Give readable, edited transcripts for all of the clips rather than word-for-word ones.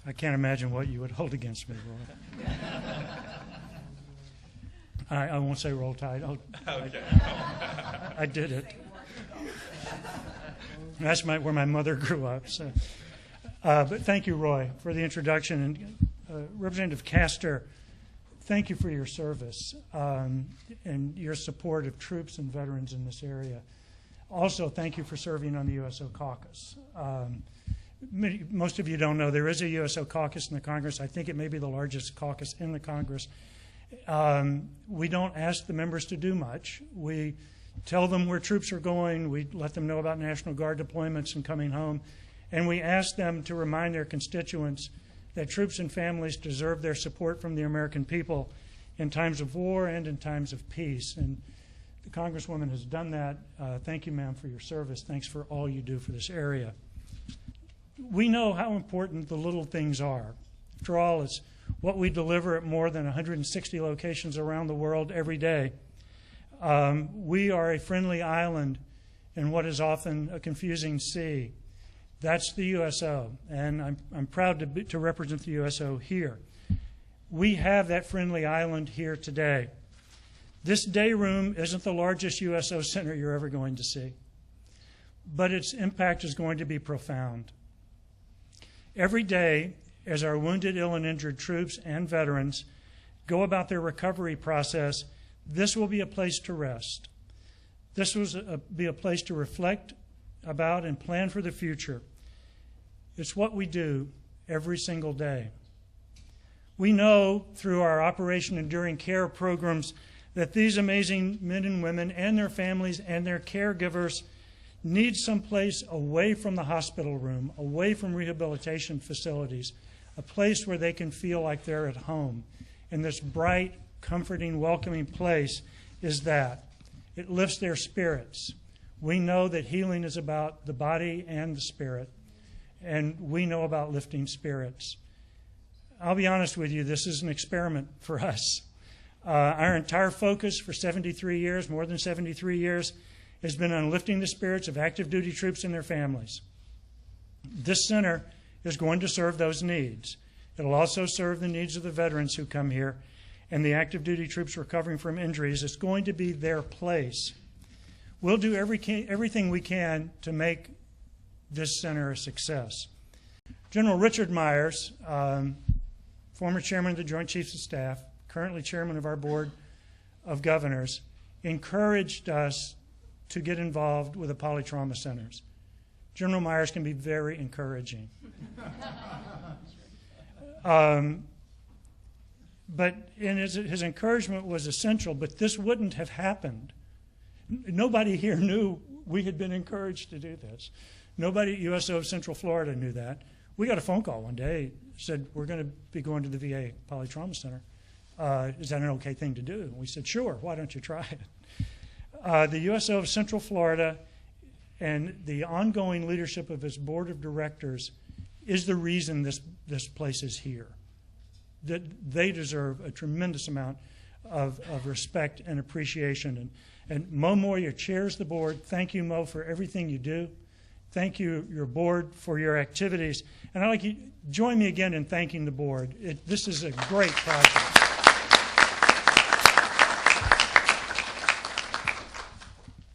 I can't imagine what you would hold against me, Roy. I won't say roll tide. Okay. I did it. That's where my mother grew up. So. But thank you, Roy, for the introduction. And Representative Castor, thank you for your service and your support of troops and veterans in this area. Also, thank you for serving on the USO caucus. Most of you don't know there is a USO caucus in the Congress. I think it may be the largest caucus in the Congress. We don't ask the members to do much. We tell them where troops are going. We let them know about National Guard deployments and coming home. And we ask them to remind their constituents that troops and families deserve their support from the American people in times of war and in times of peace. And the Congresswoman has done that. Thank you, ma'am, for your service. Thanks for all you do for this area. We know how important the little things are. After all, it's what we deliver at more than 160 locations around the world every day. We are a friendly island in what is often a confusing sea. That's the USO, and I'm proud to represent the USO here. We have that friendly island here today. This day room isn't the largest USO center you're ever going to see, but its impact is going to be profound. Every day, as our wounded, ill, and injured troops and veterans go about their recovery process, this will be a place to rest. This will be a place to reflect about and plan for the future. It's what we do every single day. We know through our Operation Enduring Care programs that these amazing men and women and their families and their caregivers need some place away from the hospital room, away from rehabilitation facilities, a place where they can feel like they're at home. And this bright, comforting, welcoming place is that. It lifts their spirits. We know that healing is about the body and the spirit, and we know about lifting spirits. I'll be honest with you, this is an experiment for us. Our entire focus for 73 years, more than 73 years, has been on lifting the spirits of active duty troops and their families. This center is going to serve those needs. It'll also serve the needs of the veterans who come here and the active duty troops recovering from injuries. It's going to be their place. We'll do everything we can to make this center a success. General Richard Myers, former chairman of the Joint Chiefs of Staff, currently chairman of our Board of Governors, encouraged us to get involved with the polytrauma centers. General Myers can be very encouraging. But his encouragement was essential, but this wouldn't have happened. Nobody here knew we had been encouraged to do this. Nobody at USO of Central Florida knew that. We got a phone call one day, said, we're going to be going to the VA Polytrauma Center. Is that an okay thing to do? And we said, sure, why don't you try it? The USO of Central Florida and the ongoing leadership of its board of directors is the reason this place is here. That they deserve a tremendous amount of respect and appreciation. And Mo Moyer chairs the board. Thank you, Mo, for everything you do. Thank you, your board, for your activities. And I'd like you to join me again in thanking the board. This is a great project.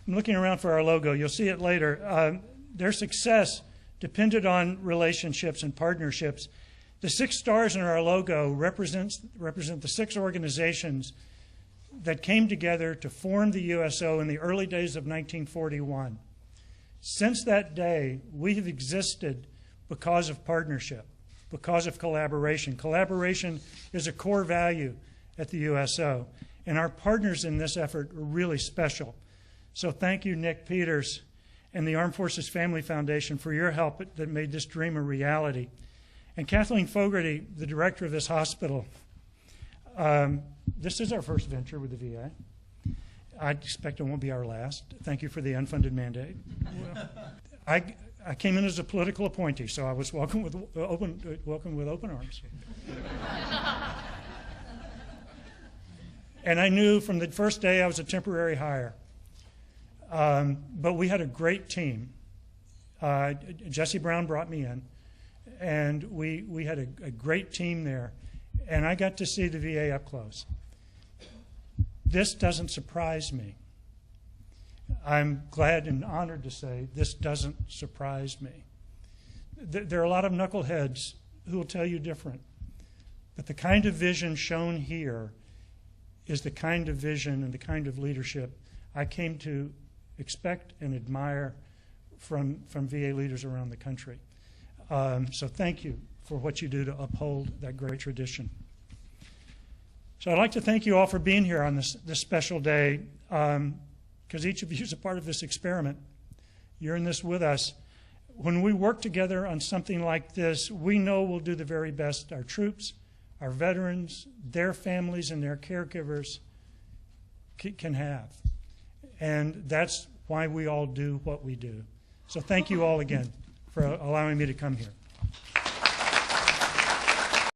I'm looking around for our logo. You'll see it later. Their success depended on relationships and partnerships. The 6 stars in our logo represent the 6 organizations that came together to form the USO in the early days of 1941. Since that day, we have existed because of partnership, because of collaboration. Collaboration is a core value at the USO, and our partners in this effort are really special. So thank you, Nick Peters and the Armed Forces Family Foundation, for your help that made this dream a reality. And Kathleen Fogarty, the director of this hospital, this is our first venture with the VA. I expect it won't be our last. Thank you for the unfunded mandate. I came in as a political appointee, so I was welcomed with open arms. And I knew from the first day I was a temporary hire. But we had a great team. Jesse Brown brought me in, and we had a great team there, and I got to see the VA up close. This doesn't surprise me. I'm glad and honored to say this doesn't surprise me. There are a lot of knuckleheads who will tell you different, but the kind of vision shown here is the kind of vision and the kind of leadership I came to expect and admire from VA leaders around the country. So thank you for what you do to uphold that great tradition. So I'd like to thank you all for being here on this special day, because each of you is a part of this experiment. You're in this with us. When we work together on something like this, we know we'll do the very best our troops, our veterans, their families, and their caregivers can have. And that's why we all do what we do. So thank you all again for allowing me to come here.